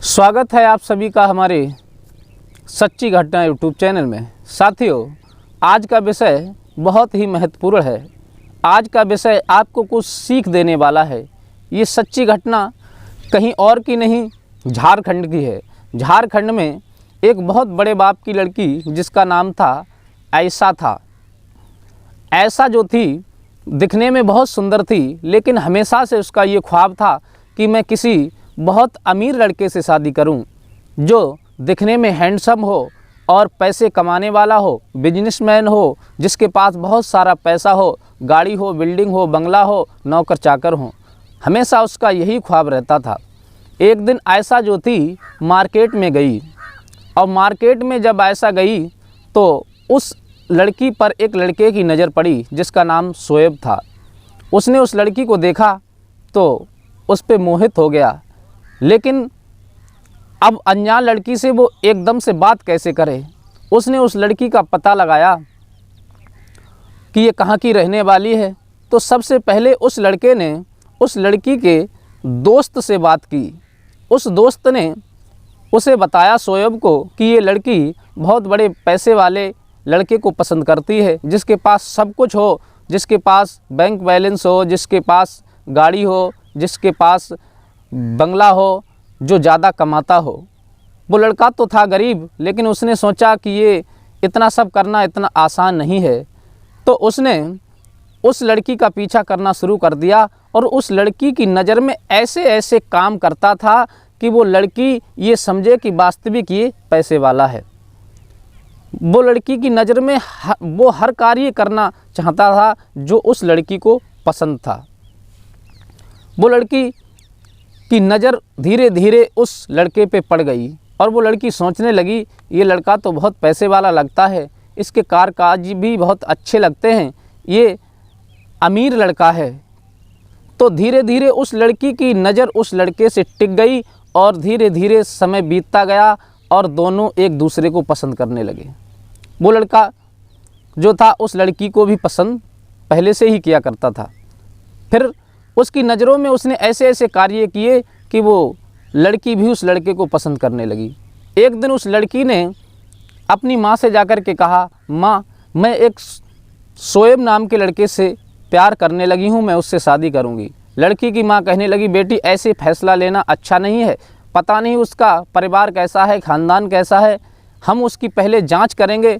स्वागत है आप सभी का हमारे सच्ची घटना यूट्यूब चैनल में। साथियों, आज का विषय बहुत ही महत्वपूर्ण है। आज का विषय आपको कुछ सीख देने वाला है। ये सच्ची घटना कहीं और की नहीं, झारखंड की है। झारखंड में एक बहुत बड़े बाप की लड़की जिसका नाम था ऐसा था। ऐसा जो थी दिखने में बहुत सुंदर थी, लेकिन हमेशा से उसका ये ख्वाब था कि मैं किसी बहुत अमीर लड़के से शादी करूं, जो दिखने में हैंडसम हो और पैसे कमाने वाला हो, बिजनेसमैन हो, जिसके पास बहुत सारा पैसा हो, गाड़ी हो, बिल्डिंग हो, बंगला हो, नौकर चाकर हो। हमेशा उसका यही ख्वाब रहता था। एक दिन ऐसा जो थी मार्केट में गई, और मार्केट में जब ऐसा गई तो उस लड़की पर एक लड़के की नज़र पड़ी जिसका नाम शोएब था। उसने उस लड़की को देखा तो उस पे मोहित हो गया, लेकिन अब अनजान लड़की से वो एकदम से बात कैसे करे। उसने उस लड़की का पता लगाया कि ये कहाँ की रहने वाली है। तो सबसे पहले उस लड़के ने उस लड़की के दोस्त से बात की। उस दोस्त ने उसे बताया शोएब को कि ये लड़की बहुत बड़े पैसे वाले लड़के को पसंद करती है, जिसके पास सब कुछ हो, जिसके पास बैंक बैलेंस हो, जिसके पास गाड़ी हो, जिसके पास बंगला हो, जो ज़्यादा कमाता हो। वो लड़का तो था गरीब, लेकिन उसने सोचा कि ये इतना सब करना इतना आसान नहीं है। तो उसने उस लड़की का पीछा करना शुरू कर दिया, और उस लड़की की नज़र में ऐसे ऐसे काम करता था कि वो लड़की ये समझे कि वास्तविक ये पैसे वाला है। वो लड़की की नज़र में वो हर कार्य करना चाहता था जो उस लड़की को पसंद था। वो लड़की की नज़र धीरे धीरे उस लड़के पे पड़ गई, और वो लड़की सोचने लगी ये लड़का तो बहुत पैसे वाला लगता है, इसके कारकाज भी बहुत अच्छे लगते हैं, ये अमीर लड़का है। तो धीरे धीरे उस लड़की की नज़र उस लड़के से टिक गई, और धीरे धीरे समय बीतता गया और दोनों एक दूसरे को पसंद करने लगे। वो लड़का जो था उस लड़की को भी पसंद पहले से ही किया करता था। फिर उसकी नज़रों में उसने ऐसे ऐसे कार्य किए कि वो लड़की भी उस लड़के को पसंद करने लगी। एक दिन उस लड़की ने अपनी माँ से जाकर के कहा, माँ, मैं एक शोएब नाम के लड़के से प्यार करने लगी हूँ, मैं उससे शादी करूँगी। लड़की की माँ कहने लगी, बेटी ऐसे फैसला लेना अच्छा नहीं है, पता नहीं उसका परिवार कैसा है, ख़ानदान कैसा है, हम उसकी पहले जांच करेंगे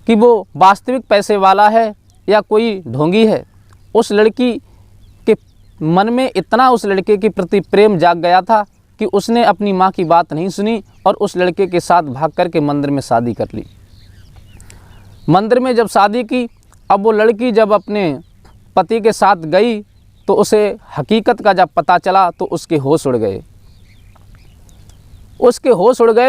कि वो वास्तविक पैसे वाला है या कोई ढोंगी है। उस लड़की के मन में इतना उस लड़के के प्रति प्रेम जाग गया था कि उसने अपनी माँ की बात नहीं सुनी और उस लड़के के साथ भाग कर के मंदिर में शादी कर ली। मंदिर में जब शादी की, अब वो लड़की जब अपने पति के साथ गई तो उसे हकीकत का जब पता चला तो उसके होश उड़ गए।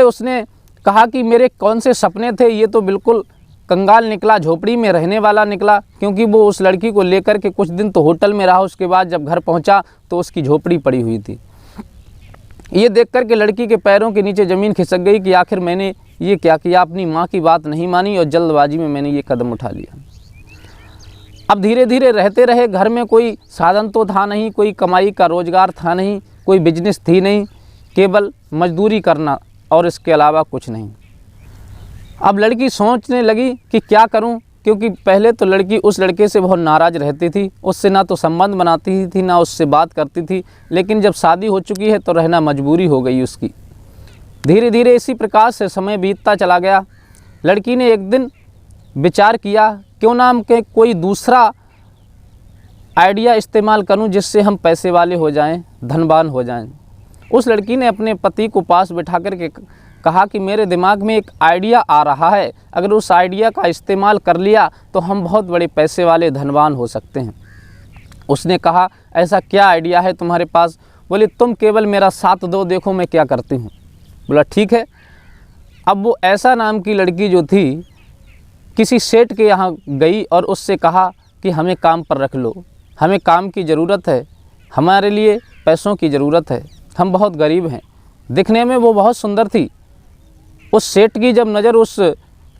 उसने कहा कि मेरे कौन से सपने थे, ये तो बिल्कुल कंगाल निकला, झोपड़ी में रहने वाला निकला। क्योंकि वो उस लड़की को लेकर के कुछ दिन तो होटल में रहा, उसके बाद जब घर पहुंचा तो उसकी झोपड़ी पड़ी हुई थी। ये देख कर के लड़की के पैरों के नीचे ज़मीन खिसक गई कि आखिर मैंने ये क्या किया, अपनी माँ की बात नहीं मानी और जल्दबाजी में मैंने ये कदम उठा लिया। अब धीरे धीरे रहते रहे, घर में कोई साधन तो था नहीं, कोई कमाई का रोज़गार था नहीं, कोई बिजनेस थी नहीं, केवल मजदूरी करना और इसके अलावा कुछ नहीं। अब लड़की सोचने लगी कि क्या करूं, क्योंकि पहले तो लड़की उस लड़के से बहुत नाराज़ रहती थी, उससे ना तो संबंध बनाती थी ना उससे बात करती थी। लेकिन जब शादी हो चुकी है तो रहना मजबूरी हो गई उसकी। धीरे धीरे इसी प्रकार से समय बीतता चला गया। लड़की ने एक दिन विचार किया, क्यों ना हम के कोई दूसरा आइडिया इस्तेमाल करूं जिससे हम पैसे वाले हो जाएं, धनवान हो जाएं। उस लड़की ने अपने पति को पास बिठा कर के कहा कि मेरे दिमाग में एक आइडिया आ रहा है, अगर उस आइडिया का इस्तेमाल कर लिया तो हम बहुत बड़े पैसे वाले धनवान हो सकते हैं। उसने कहा, ऐसा क्या आइडिया है तुम्हारे पास? बोले, तुम केवल मेरा साथ दो, देखो मैं क्या करती हूँ। बोला, ठीक है। अब वो ऐसा नाम की लड़की जो थी किसी सेठ के यहाँ गई और उससे कहा कि हमें काम पर रख लो, हमें काम की ज़रूरत है, हमारे लिए पैसों की ज़रूरत है, हम बहुत गरीब हैं। दिखने में वो बहुत सुंदर थी। उस सेठ की जब नज़र उस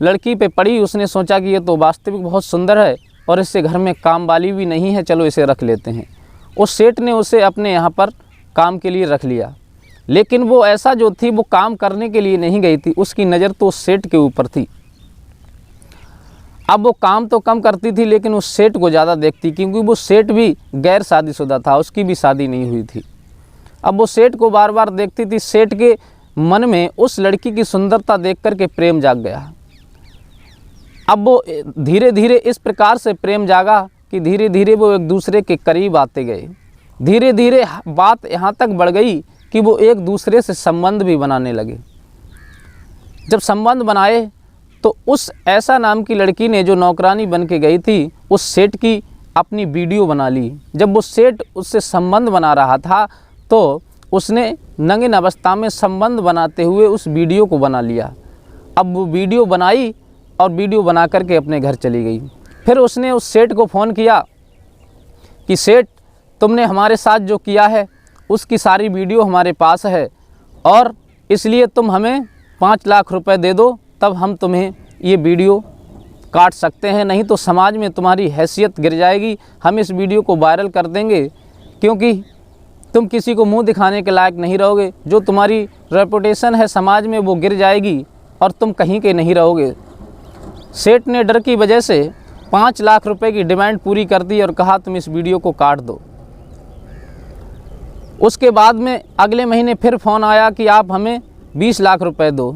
लड़की पे पड़ी, उसने सोचा कि ये तो वास्तविक बहुत सुंदर है और इससे घर में काम वाली भी नहीं है, चलो इसे रख लेते हैं। उस सेठ ने उसे अपने यहाँ पर काम के लिए रख लिया। लेकिन वो ऐसा जो थी वो काम करने के लिए नहीं गई थी, उसकी नज़र तो उस सेठ के ऊपर थी। अब वो काम तो कम करती थी लेकिन उस सेठ को ज़्यादा देखती, क्योंकि वो सेठ भी गैर शादीशुदा था, उसकी भी शादी नहीं हुई थी। अब वो सेठ को बार बार देखती थी। सेठ के मन में उस लड़की की सुंदरता देख कर के प्रेम जाग गया। अब वो धीरे धीरे इस प्रकार से प्रेम जागा कि धीरे धीरे वो एक दूसरे के करीब आते गए। धीरे धीरे बात यहाँ तक बढ़ गई कि वो एक दूसरे से संबंध भी बनाने लगे। जब संबंध बनाए तो उस ऐसा नाम की लड़की ने, जो नौकरानी बन के गई थी, उस सेठ की अपनी वीडियो बना ली। जब वो सेठ उससे संबंध बना रहा था तो उसने नंगीन अवस्था में संबंध बनाते हुए उस वीडियो को बना लिया। अब वो वीडियो बनाई और वीडियो बना करके अपने घर चली गई। फिर उसने उस सेठ को फ़ोन किया कि सेठ, तुमने हमारे साथ जो किया है उसकी सारी वीडियो हमारे पास है और इसलिए तुम हमें 5 लाख रुपए दे दो, तब हम तुम्हें ये वीडियो काट सकते हैं, नहीं तो समाज में तुम्हारी हैसियत गिर जाएगी। हम इस वीडियो को वायरल कर देंगे क्योंकि तुम किसी को मुंह दिखाने के लायक नहीं रहोगे। जो तुम्हारी रेपुटेशन है समाज में वो गिर जाएगी और तुम कहीं के नहीं रहोगे। सेठ ने डर की वजह से 5 लाख रुपए की डिमांड पूरी कर दी और कहा तुम इस वीडियो को काट दो। उसके बाद में अगले महीने फिर फ़ोन आया कि आप हमें 20 लाख रुपए दो।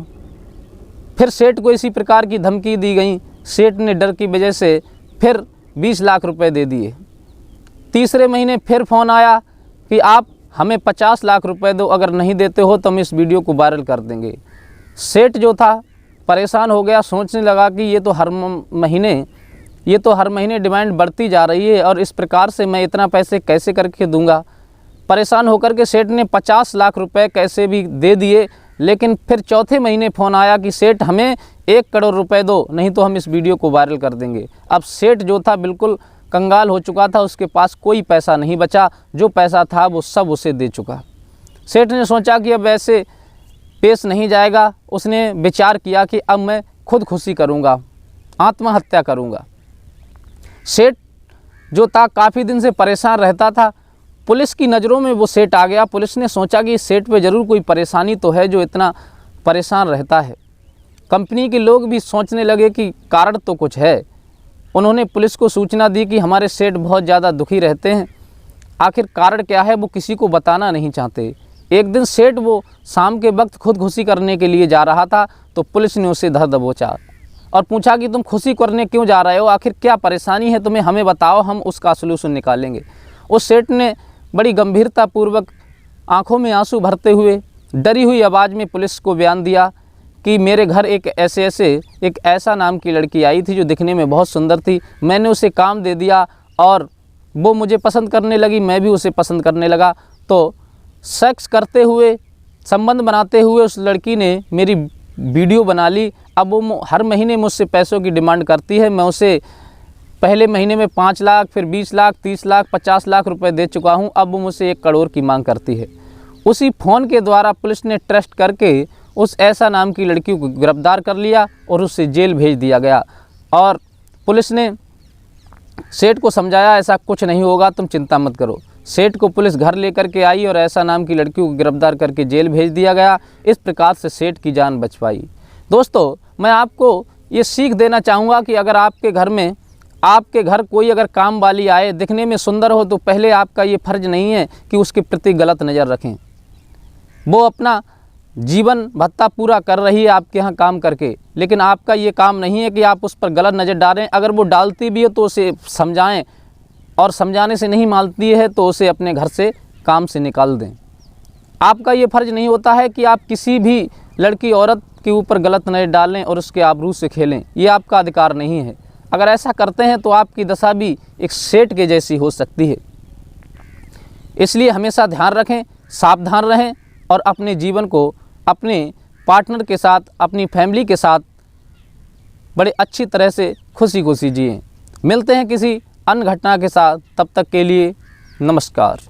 फिर सेठ को इसी प्रकार की धमकी दी गई। सेठ ने डर की वजह से फिर 20 लाख रुपए दे दिए। तीसरे महीने फिर फ़ोन आया कि आप हमें 50 लाख रुपए दो, अगर नहीं देते हो तो हम इस वीडियो को वायरल कर देंगे। सेठ जो था परेशान हो गया, सोचने लगा कि ये तो हर महीने डिमांड बढ़ती जा रही है और इस प्रकार से मैं इतना पैसे कैसे करके दूंगा। परेशान होकर के सेठ ने 50 लाख रुपए कैसे भी दे दिए। लेकिन फिर चौथे महीने फ़ोन आया कि सेठ हमें 1 करोड़ रुपए दो, नहीं तो हम इस वीडियो को वायरल कर देंगे। अब सेठ जो था बिल्कुल कंगाल हो चुका था, उसके पास कोई पैसा नहीं बचा। जो पैसा था वो सब उसे दे चुका। सेठ ने सोचा कि अब ऐसे पेश नहीं जाएगा। उसने विचार किया कि अब मैं खुदकुशी करूँगा, आत्महत्या करूँगा। सेठ जो था काफ़ी दिन से परेशान रहता था। पुलिस की नज़रों में वो सेठ आ गया। पुलिस ने सोचा कि इस सेठ पे ज़रूर कोई परेशानी तो है जो इतना परेशान रहता है। कंपनी के लोग भी सोचने लगे कि कारण तो कुछ है। उन्होंने पुलिस को सूचना दी कि हमारे सेठ बहुत ज़्यादा दुखी रहते हैं, आखिर कारण क्या है वो किसी को बताना नहीं चाहते। एक दिन सेठ वो शाम के वक्त खुदकुशी करने के लिए जा रहा था तो पुलिस ने उसे धर दबोचा और पूछा कि तुम खुशी करने क्यों जा रहे हो, आखिर क्या परेशानी है तुम्हें, हमें बताओ, हम उसका सलूशन निकालेंगे। उस सेठ ने बड़ी गंभीरतापूर्वक आंखों में आंसू भरते हुए डरी हुई आवाज़ में पुलिस को बयान दिया कि मेरे घर एक ऐसा नाम की लड़की आई थी जो दिखने में बहुत सुंदर थी। मैंने उसे काम दे दिया और वो मुझे पसंद करने लगी, मैं भी उसे पसंद करने लगा। तो सेक्स करते हुए, संबंध बनाते हुए उस लड़की ने मेरी वीडियो बना ली। अब वो हर महीने मुझसे पैसों की डिमांड करती है। मैं उसे पहले महीने में 5 लाख, फिर 20 लाख, 30 लाख, 50 लाख रुपए दे चुका हूं। अब वो मुझसे 1 करोड़ की मांग करती है। उसी फ़ोन के द्वारा पुलिस ने ट्रस्ट करके उस ऐसा नाम की लड़की को गिरफ्तार कर लिया और उसे जेल भेज दिया गया। और पुलिस ने सेठ को समझाया ऐसा कुछ नहीं होगा, तुम चिंता मत करो। सेठ को पुलिस घर लेकर के आई और ऐसा नाम की लड़की को गिरफ्तार करके जेल भेज दिया गया। इस प्रकार से सेठ की जान बच पाई। दोस्तों, मैं आपको ये सीख देना चाहूँगा कि अगर आपके घर कोई अगर काम वाली आए, दिखने में सुंदर हो, तो पहले आपका ये फ़र्ज़ नहीं है कि उसके प्रति गलत नज़र रखें। वो अपना जीवन भत्ता पूरा कर रही है आपके यहाँ काम करके, लेकिन आपका ये काम नहीं है कि आप उस पर गलत नज़र डालें। अगर वो डालती भी है तो उसे समझाएं और समझाने से नहीं मानती है तो उसे अपने घर से काम से निकाल दें। आपका ये फ़र्ज़ नहीं होता है कि आप किसी भी लड़की औरत के ऊपर गलत नज़र डालें और उसके आबरू से खेलें, ये आपका अधिकार नहीं है। अगर ऐसा करते हैं तो आपकी दशा भी एक सेठ के जैसी हो सकती है। इसलिए हमेशा ध्यान रखें, सावधान रहें और अपने जीवन को अपने पार्टनर के साथ, अपनी फैमिली के साथ बड़े अच्छी तरह से खुशी खुशी जिएं। मिलते हैं किसी अन्य घटना के साथ, तब तक के लिए नमस्कार।